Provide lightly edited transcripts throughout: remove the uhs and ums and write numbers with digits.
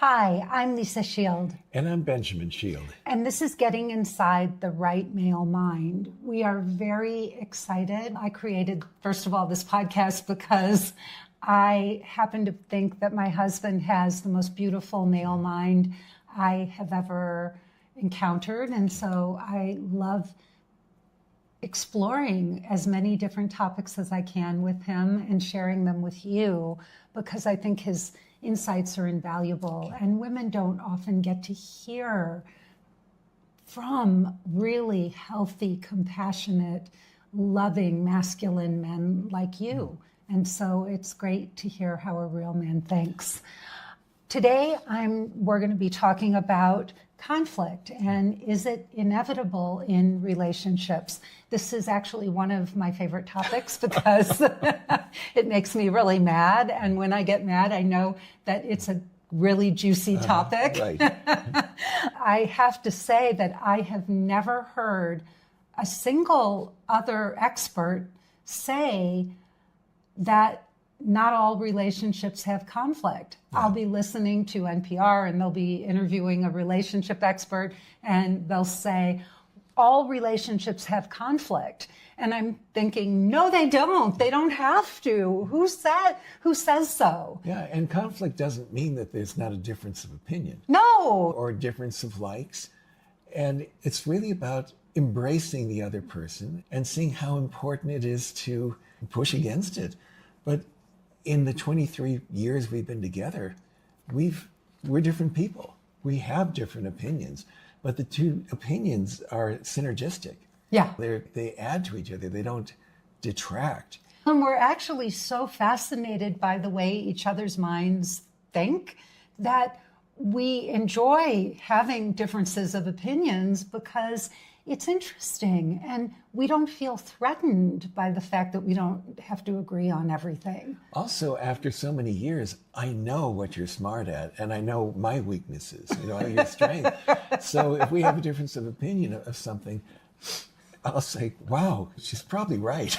Hi, I'm Lisa Shield. And I'm Benjamin Shield. And this is Getting Inside the Right Male Mind. We are very excited. I created, first of all, this podcast because I happen to think that my husband has the most beautiful male mind I have ever encountered. And so I love exploring as many different topics as I can with him and sharing them with you because I think his insights are invaluable. And women don't often get to hear from really healthy, compassionate, loving, masculine men like you. And so it's great to hear how a real man thinks. Today, we're going to be talking about conflict and is it inevitable in relationships? This is actually one of my favorite topics because it makes me really mad. And when I get mad, I know that it's a really juicy topic. Right. I have to say that I have never heard a single other expert say that not all relationships have conflict. Yeah. I'll be listening to NPR and they'll be interviewing a relationship expert and they'll say, all relationships have conflict. And I'm thinking, no, they don't. They don't have to. Who says so? Yeah, and conflict doesn't mean that there's not a difference of opinion. No. Or a difference of likes. And it's really about embracing the other person and seeing how important it is to push against it. But in the 23 years we've been together, we're different people. We have different opinions, but the two opinions are synergistic. Yeah. They add to each other. They don't detract. And we're actually so fascinated by the way each other's minds think that we enjoy having differences of opinions because it's interesting and we don't feel threatened by the fact that we don't have to agree on everything. Also, after so many years, I know what you're smart at and I know my weaknesses, your strength. So if we have a difference of opinion of something, I'll say, wow, she's probably right.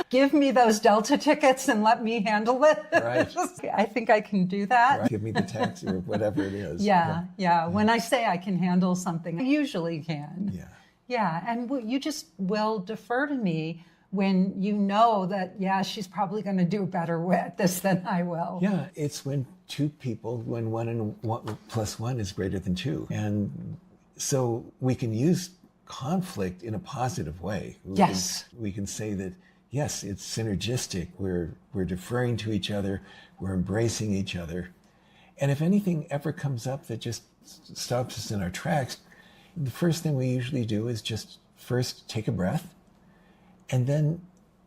Give me those Delta tickets and let me handle it. Right. I think I can do that. Right. Give me the taxi or whatever it is. Yeah. When I say I can handle something, I usually can. Yeah. Yeah, and you just will defer to me when you know that, she's probably going to do better with this than I will. Yeah, it's when two people, when one and one plus one is greater than two. And so we can use conflict in a positive way. We can say that, yes, it's synergistic. We're deferring to each other. We're embracing each other. And if anything ever comes up that just stops us in our tracks, the first thing we usually do is just first take a breath and then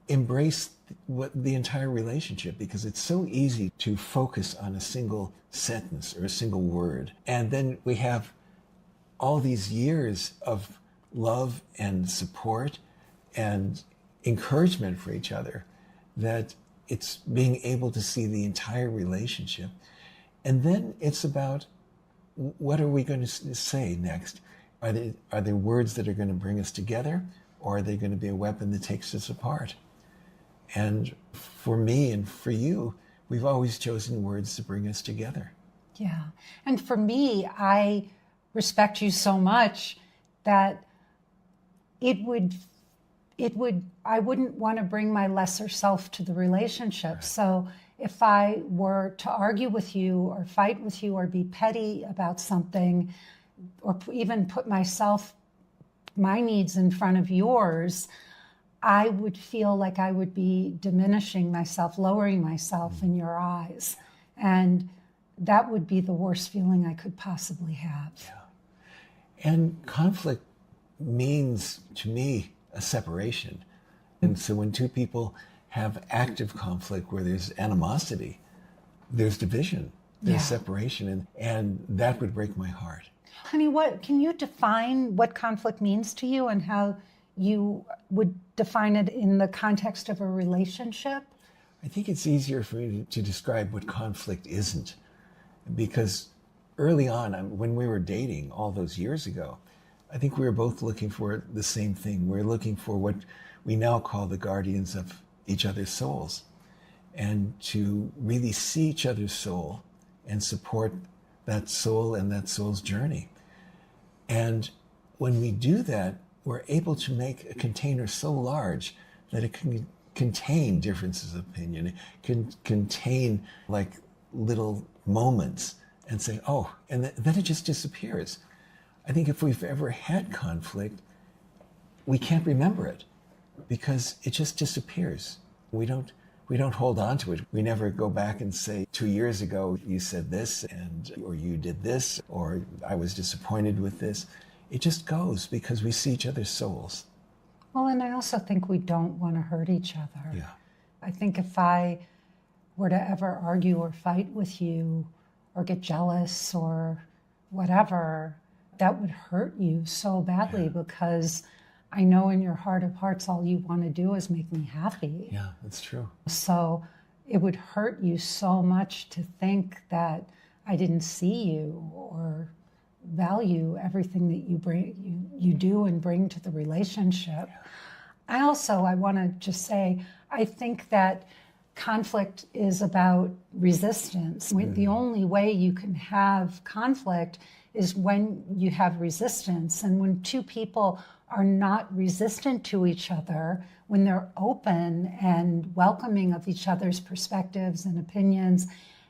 embrace the entire relationship, because it's so easy to focus on a single sentence or a single word. And then we have all these years of love and support and encouragement for each other, that it's being able to see the entire relationship. And then it's about, what are we going to say next? Are there words that are going to bring us together, or are they going to be a weapon that takes us apart? And for me and for you, we've always chosen words to bring us together. Yeah. And for me, I respect you so much that I wouldn't want to bring my lesser self to the relationship. Right. So if I were to argue with you or fight with you or be petty about something, or even put my needs in front of yours, I would feel like I would be diminishing myself, lowering myself in your eyes. And that would be the worst feeling I could possibly have. Yeah. And conflict means, to me, a separation. And so when two people have active conflict where there's animosity, there's division, there's separation, and that would break my heart. Honey, can you define what conflict means to you and how you would define it in the context of a relationship? I think it's easier for me to describe what conflict isn't, because early on, when we were dating all those years ago, I think we were both looking for the same thing. We were looking for what we now call the guardians of each other's souls, and to really see each other's soul and support that soul and that soul's journey. And when we do that, we're able to make a container so large that it can contain differences of opinion. It can contain like little moments and say, oh, and then it just disappears. I think if we've ever had conflict, we can't remember it because it just disappears. We don't hold on to it. We never go back and say, 2 years ago, you said this, or you did this, or I was disappointed with this. It just goes because we see each other's souls. Well, and I also think we don't want to hurt each other. Yeah. I think if I were to ever argue or fight with you or get jealous or whatever, that would hurt you so badly because I know in your heart of hearts, all you want to do is make me happy. Yeah, that's true. So it would hurt you so much to think that I didn't see you or value everything that you do and bring to the relationship. Yeah. I want to just say, I think that conflict is about resistance. The only way you can have conflict is when you have resistance. And when two people are not resistant to each other, when they're open and welcoming of each other's perspectives and opinions,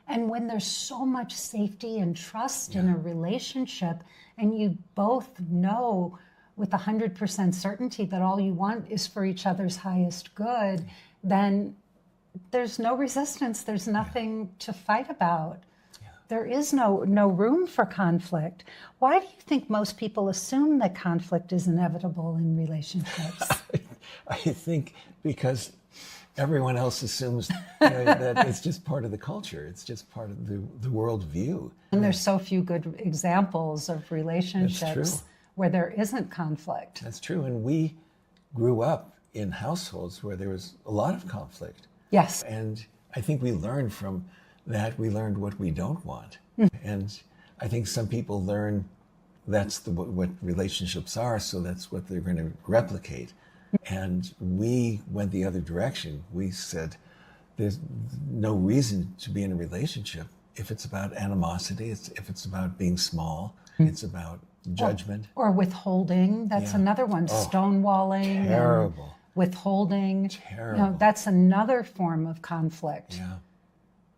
and when there's so much safety and trust in a relationship, and you both know with 100% certainty that all you want is for each other's highest good, then there's no resistance. There's nothing to fight about. Yeah. There is no room for conflict. Why do you think most people assume that conflict is inevitable in relationships? I think because everyone else assumes that it's just part of the culture. It's just part of the world view. And there's so few good examples of relationships where there isn't conflict. That's true. And we grew up in households where there was a lot of conflict. Yes. And I think we learned from that, we learned what we don't want. And I think some people learn that's what relationships are, so that's what they're going to replicate. And we went the other direction. We said, there's no reason to be in a relationship if it's about animosity, if it's about being small, it's about judgment. Or withholding. That's another one. Stonewalling. Terrible. Withholding. Terrible. That's another form of conflict,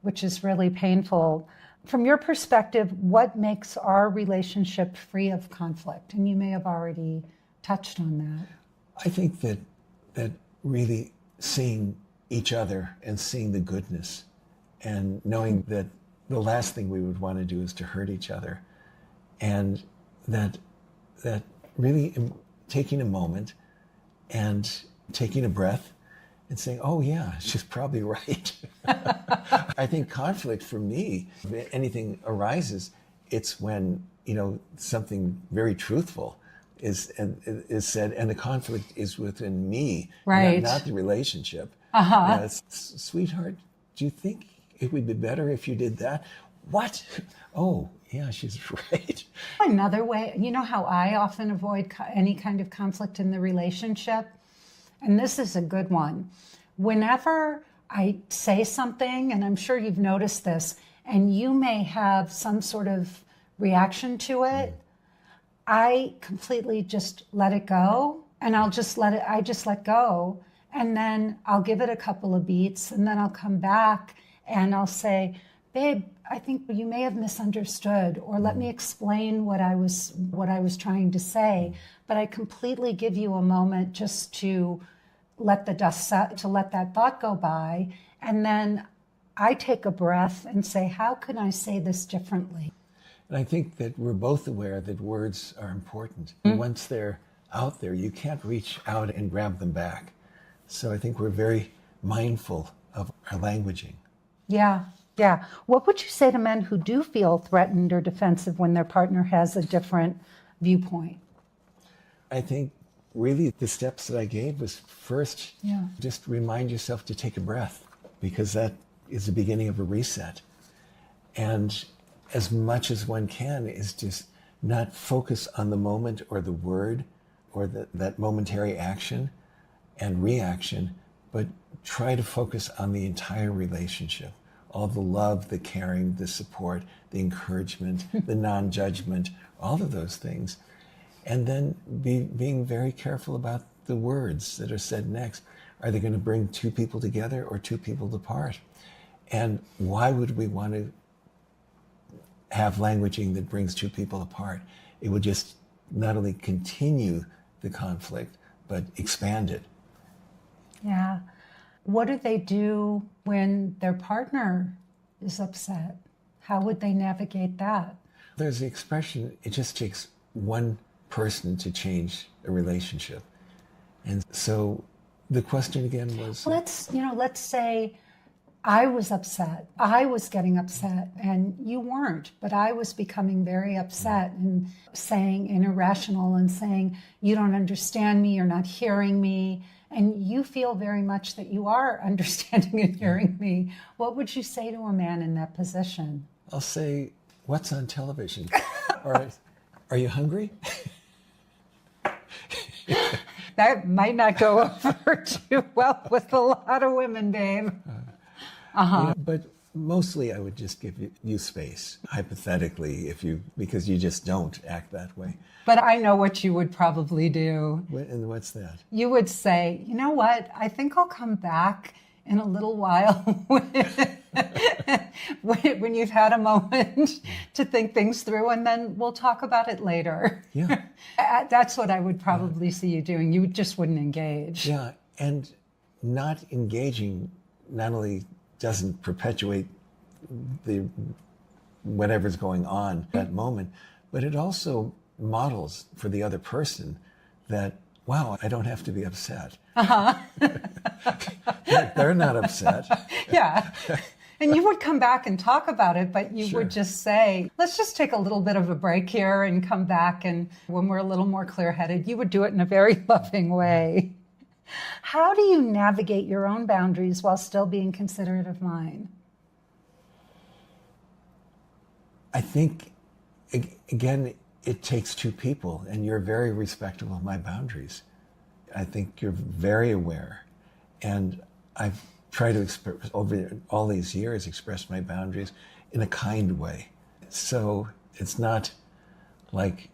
which is really painful. From your perspective, what makes our relationship free of conflict? And you may have already touched on that. I think that really seeing each other and seeing the goodness and knowing that the last thing we would want to do is to hurt each other, and that really taking a moment and taking a breath and saying, oh yeah, she's probably right. I think conflict for me, if anything arises, it's when something very truthful is said, and the conflict is within me, right? Not the relationship. Sweetheart, do you think it would be better if you did that? What? Oh, yeah, she's right. Another way, you know how I often avoid any kind of conflict in the relationship? And this is a good one. Whenever I say something, and I'm sure you've noticed this, and you may have some sort of reaction to it, I completely just let it go, and I just let go, and then I'll give it a couple of beats, and then I'll come back and I'll say, babe, I think you may have misunderstood, or let me explain what I was trying to say. But I completely give you a moment just to let the dust set, to let that thought go by, and then I take a breath and say, how can I say this differently? And I think that we're both aware that words are important. And once they're out there, you can't reach out and grab them back. So I think we're very mindful of our languaging. Yeah. What would you say to men who do feel threatened or defensive when their partner has a different viewpoint? I think really the steps that I gave was first, just remind yourself to take a breath, because that is the beginning of a reset. And as much as one can is just not focus on the moment or the word or that momentary action and reaction, but try to focus on the entire relationship. all the love, the caring, the support, the encouragement, the non-judgment, all of those things. And then being very careful about the words that are said next. Are they going to bring two people together or two people apart? And why would we want to have languaging that brings two people apart? It would just not only continue the conflict, but expand it. Yeah. What do they do when their partner is upset? How would they navigate that? There's the expression, it just takes one person to change a relationship. And so the question again was... Let's say I was upset. I was getting upset and you weren't, but I was becoming very upset and saying irrational and saying, you don't understand me, you're not hearing me. And you feel very much that you are understanding and hearing me. What would you say to a man in that position? I'll say, what's on television? Or, are you hungry? That might not go over too well with a lot of women, babe. But mostly I would just give you space, hypothetically, because you just don't act that way. But I know what you would probably do. And what's that? You would say, you know what, I think I'll come back in a little while when you've had a moment to think things through, and then we'll talk about it later. Yeah. That's what I would probably see you doing. You just wouldn't engage. Yeah, and not engaging not only doesn't perpetuate the whatever's going on at that moment, but it also models for the other person that, wow, I don't have to be upset. They're not upset. Yeah. And you would come back and talk about it, but you would just say, let's just take a little bit of a break here and come back. And when we're a little more clear-headed, you would do it in a very loving way. How do you navigate your own boundaries while still being considerate of mine? I think, again, it takes two people, and you're very respectful of my boundaries. I think you're very aware. And I've tried to express, over all these years, express my boundaries in a kind way. So it's not like,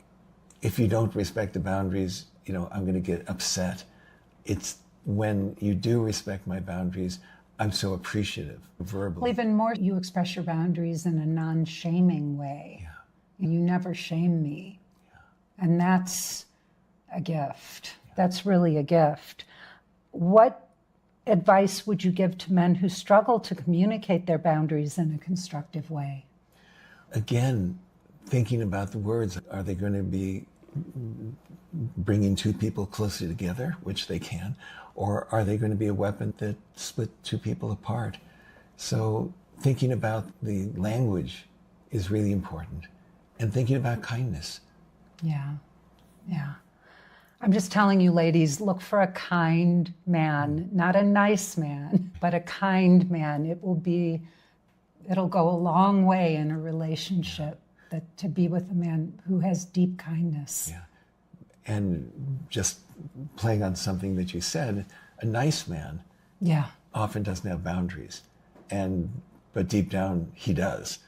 if you don't respect the boundaries, I'm going to get upset. It's when you do respect my boundaries, I'm so appreciative verbally. Well, even more, you express your boundaries in a non-shaming way. Yeah. You never shame me. Yeah. And that's a gift. Yeah. That's really a gift. What advice would you give to men who struggle to communicate their boundaries in a constructive way? Again, thinking about the words, are they going to be bringing two people closer together, which they can, or are they going to be a weapon that split two people apart? So thinking about the language is really important, and thinking about kindness. Yeah. I'm just telling you, ladies, look for a kind man, not a nice man, but a kind man. It'll go a long way in a relationship to be with a man who has deep kindness. Yeah. And just playing on something that you said, a nice man often doesn't have boundaries. But deep down, he does.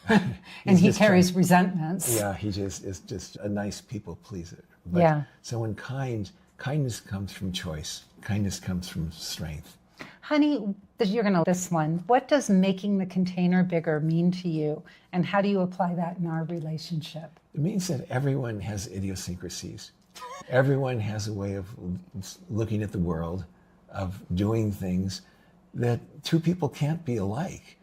And he carries resentments. Yeah, he just is just a nice people pleaser. But so when kindness comes from choice. Kindness comes from strength. Honey, you're going to this one. What does making the container bigger mean to you? And how do you apply that in our relationship? It means that everyone has idiosyncrasies. Everyone has a way of looking at the world, of doing things that two people can't be alike.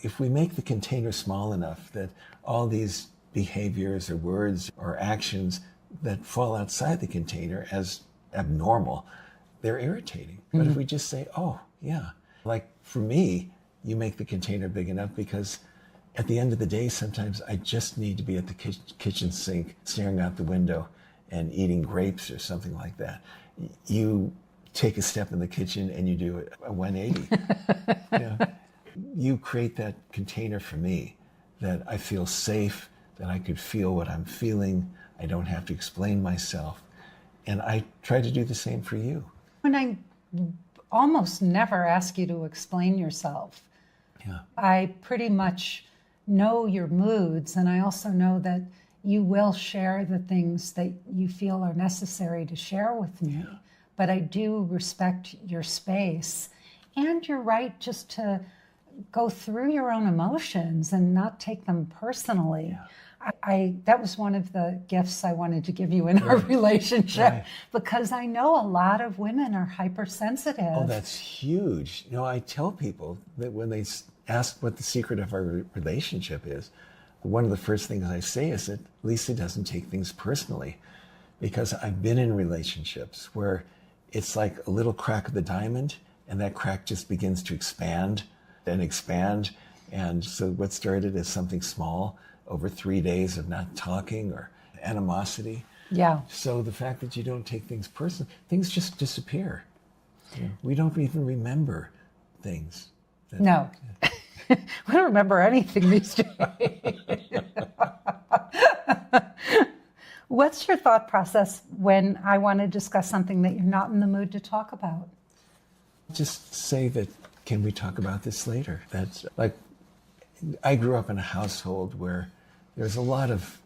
If we make the container small enough that all these behaviors or words or actions that fall outside the container as abnormal, they're irritating. Mm-hmm. But if we just say, oh, yeah, like for me, you make the container big enough because at the end of the day, sometimes I just need to be at the kitchen sink, staring out the window and eating grapes or something like that. You take a step in the kitchen and you do a 180. You create that container for me, that I feel safe, that I could feel what I'm feeling. I don't have to explain myself. And I try to do the same for you. And I almost never ask you to explain yourself. Yeah. I pretty much know your moods, and I also know that you will share the things that you feel are necessary to share with me. Yeah. But I do respect your space and your right just to go through your own emotions and not take them personally. Yeah. That was one of the gifts I wanted to give you in our relationship, because I know a lot of women are hypersensitive. Oh, that's huge. I tell people that when they ask what the secret of our relationship is, one of the first things I say is that Lisa doesn't take things personally, because I've been in relationships where it's like a little crack of the diamond, and that crack just begins to expand and expand. And so what started as something small over 3 days of not talking or animosity. Yeah. So the fact that you don't take things personally, things just disappear. We don't even remember things. No. We don't remember anything these days. What's your thought process when I want to discuss something that you're not in the mood to talk about? Just say that, can we talk about this later? That's like, I grew up in a household where there's a lot of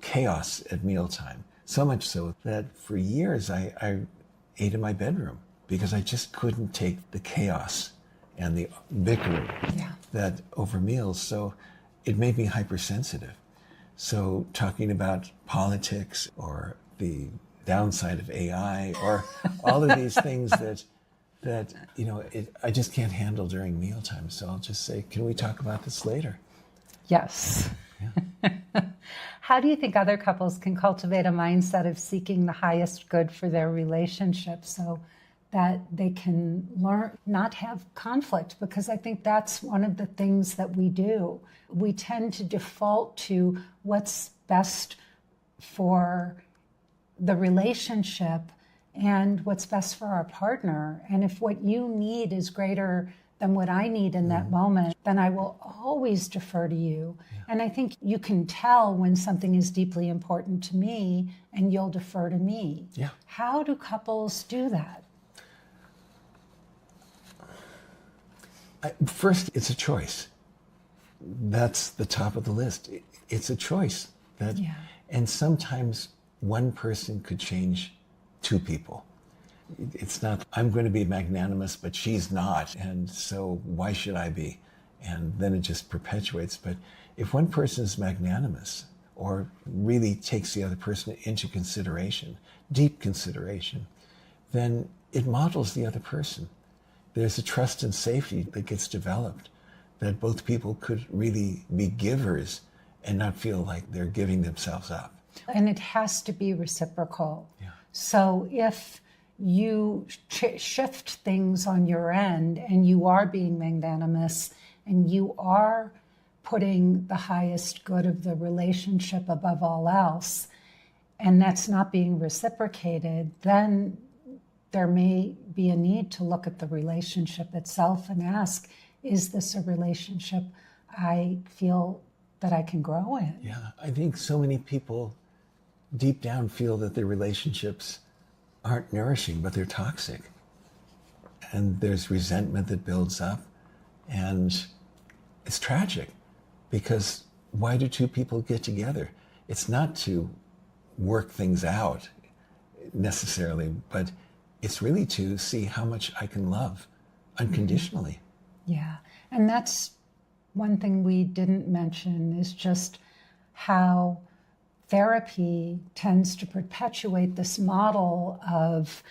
chaos at mealtime. So much so that for years I ate in my bedroom because I just couldn't take the chaos and the bickering that over meals. So it made me hypersensitive. So talking about politics or the downside of AI or all of these things that I just can't handle during mealtime. So I'll just say, can we talk about this later? Yes. Yeah. How do you think other couples can cultivate a mindset of seeking the highest good for their relationship so that they can learn not have conflict? Because I think that's one of the things that we do. We tend to default to what's best for the relationship and what's best for our partner. And if what you need is greater than what I need in that moment, then I will always defer to you. Yeah. And I think you can tell when something is deeply important to me and you'll defer to me. Yeah. How do couples do that? First, it's a choice. That's the top of the list. It's a choice. And sometimes one person could change two people. It's not, I'm going to be magnanimous, but she's not, and so why should I be? And then it just perpetuates. But if one person is magnanimous or really takes the other person into consideration, deep consideration, then it models the other person. There's a trust and safety that gets developed, that both people could really be givers and not feel like they're giving themselves up. And it has to be reciprocal. Yeah. So if you shift things on your end and you are being magnanimous and you are putting the highest good of the relationship above all else, and that's not being reciprocated, then there may be a need to look at the relationship itself and ask, is this a relationship I feel that I can grow in? Yeah, I think so many people deep down feel that their relationships aren't nourishing, but they're toxic. And there's resentment that builds up. And it's tragic, because why do two people get together? It's not to work things out necessarily, but it's really to see how much I can love unconditionally. Yeah, and that's one thing we didn't mention, is just how therapy tends to perpetuate this model of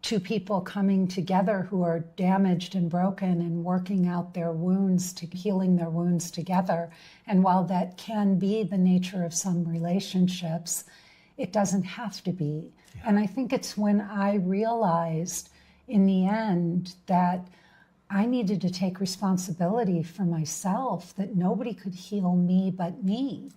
two people coming together who are damaged and broken and working out their wounds, to healing their wounds together. And while that can be the nature of some relationships, it doesn't have to be. Yeah. And I think it's when I realized in the end that I needed to take responsibility for myself, that nobody could heal me but me.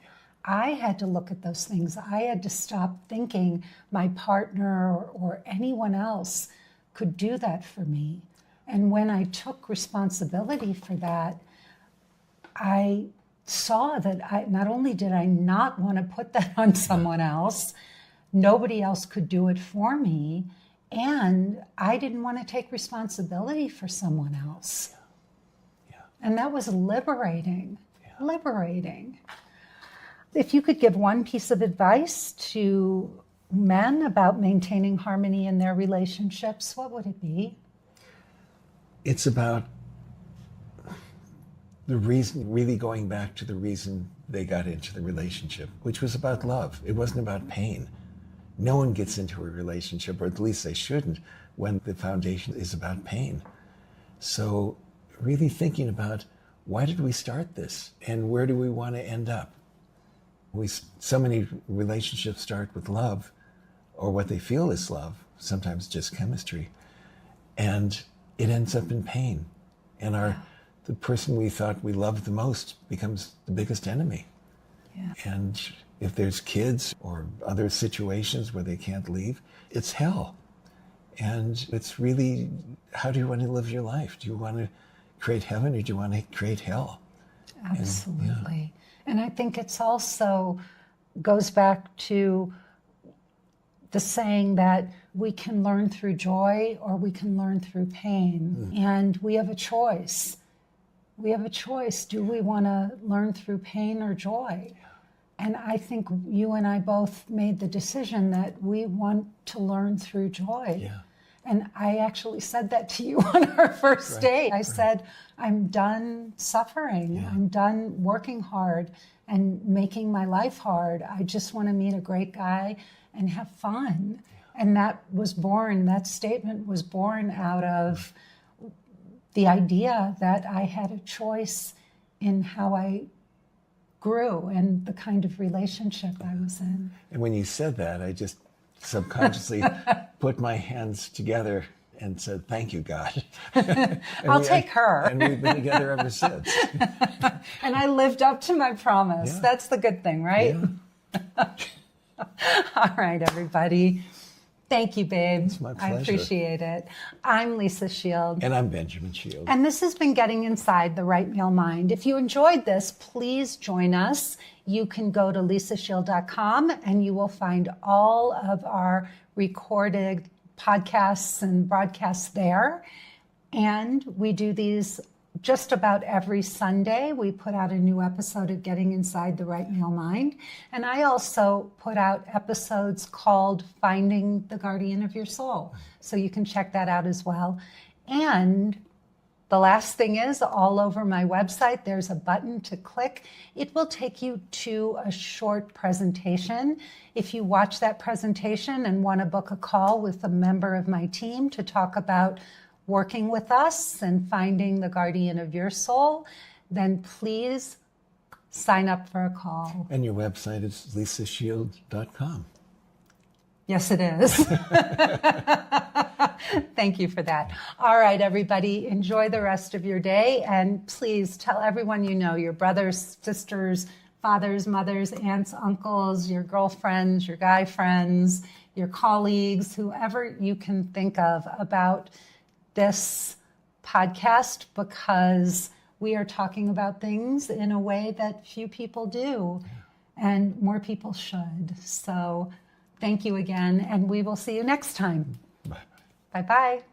I had to look at those things. I had to stop thinking my partner or anyone else could do that for me. And when I took responsibility for that, I saw that not only did I not want to put that on someone else, nobody else could do it for me, and I didn't want to take responsibility for someone else. And that was liberating, liberating. If you could give one piece of advice to men about maintaining harmony in their relationships, what would it be? It's about the reason, really going back to the reason they got into the relationship, which was about love. It wasn't about pain. No one gets into a relationship, or at least they shouldn't, when the foundation is about pain. So really thinking about, why did we start this? And where do we want to end up? So many relationships start with love, or what they feel is love, sometimes just chemistry. And it ends up in pain. And the person we thought we loved the most becomes the biggest enemy. Yeah. And if there's kids or other situations where they can't leave, it's hell. And it's really, how do you want to live your life? Do you want to create heaven, or do you want to create hell? Absolutely. And I think it's also goes back to the saying that we can learn through joy or we can learn through pain. And we have a choice. We have a choice. Do we want to learn through pain or joy? And I think you and I both made the decision that we want to learn through joy. Yeah. And I actually said that to you on our first date. I said, I'm done suffering. Yeah. I'm done working hard and making my life hard. I just want to meet a great guy and have fun. Yeah. And that statement was born out of the idea that I had a choice in how I grew and the kind of relationship I was in. And when you said that, I just subconsciously put my hands together and said, thank you, God. I'll take her. And we've been together ever since. And I lived up to my promise. Yeah. That's the good thing, right? Yeah. All right, everybody. Thank you, babe. It's my pleasure. I appreciate it. I'm Lisa Shield. And I'm Benjamin Shield. And this has been Getting Inside the Right Male Mind. If you enjoyed this, please join us. You can go to lisashield.com and you will find all of our recorded podcasts and broadcasts there. And we do these just about every Sunday. We put out a new episode of Getting Inside the Right Male Mind. And I also put out episodes called Finding the Guardian of Your Soul. So you can check that out as well. And the last thing is, all over my website, there's a button to click. It will take you to a short presentation. If you watch that presentation and want to book a call with a member of my team to talk about working with us and finding the guardian of your soul, then please sign up for a call. And your website is lisashield.com. Yes, it is. Thank you for that. All right, everybody, enjoy the rest of your day. And please tell everyone you know, your brothers, sisters, fathers, mothers, aunts, uncles, your girlfriends, your guy friends, your colleagues, whoever you can think of about this podcast, because we are talking about things in a way that few people do, and more people should. So thank you again, and we will see you next time. Bye. Bye-bye.